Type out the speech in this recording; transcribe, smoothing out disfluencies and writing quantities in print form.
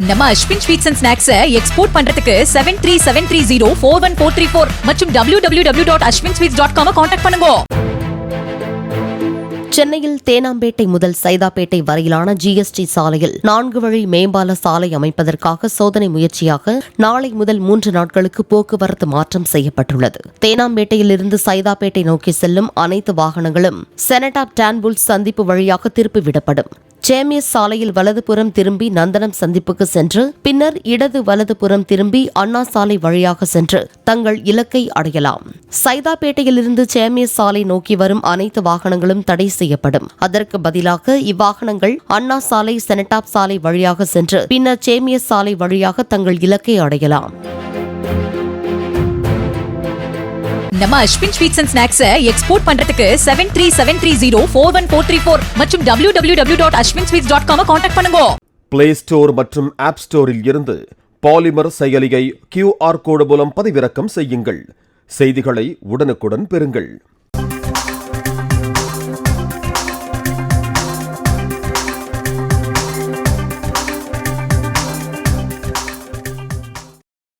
நம்ம Ashwin sweets and snacks export பண்றதுக்கு 7373041434 மற்றும் www.ashwinsweets.com கான்டாக்ட் பண்ணுங்க. சென்னையில் தேனாம்பேட்டை முதல் சைதாப்பேட்டை வரையிலான ஜிஎஸ்டி சாலையில் 4 வழி மேம்பால சாலை அமைப்பதற்காக சோதனை முயற்சியாக நாளை முதல் 3 நாட்களுக்கு போக்குவரத்து மாற்றம் செய்யப்பட்டுள்ளது. தேனாம்பேட்டையிலிருந்து சைதாப்பேட்டை நோக்கி செல்லும் அனைத்து வாகனங்களும் செனட் ஆப் டான்புல் சந்திப்பு வழியாக திருப்பிவிடப்படும். சேமியஸ் சாலையில் வலதுபுறம் திரும்பி நந்தனம் சந்திப்புக்கு சென்று பின்னர் இடது வலதுபுறம் திரும்பி அண்ணா சாலை வழியாக சென்று தங்கள் இலக்கை அடையலாம். சைதாப்பேட்டையிலிருந்து சேமியஸ் சாலை நோக்கி வரும் அனைத்து வாகனங்களும் தடை செய்யப்படும். அதற்கு பதிலாக இவ்வாகனங்கள் அண்ணா சாலை செனட்டாப் சாலை வழியாக சென்று பின்னர் சேமியஸ் சாலை வழியாக தங்கள் இலக்கை அடையலாம். நம்ம Ashwin sweets and snacks export பண்றதுக்கு 7373041434 மற்றும் www.ashwinsweets.com கான்டாக்ட் பண்ணுங்க. பிளே ஸ்டோர் மற்றும் ஆப் ஸ்டோரில் இருந்து பாலிமர் செயலியை QR கோடு மூலம் பதிவிறக்கம் செய்யுங்கள். செய்திகளை உடனுக்குடன் பெறுங்கள்.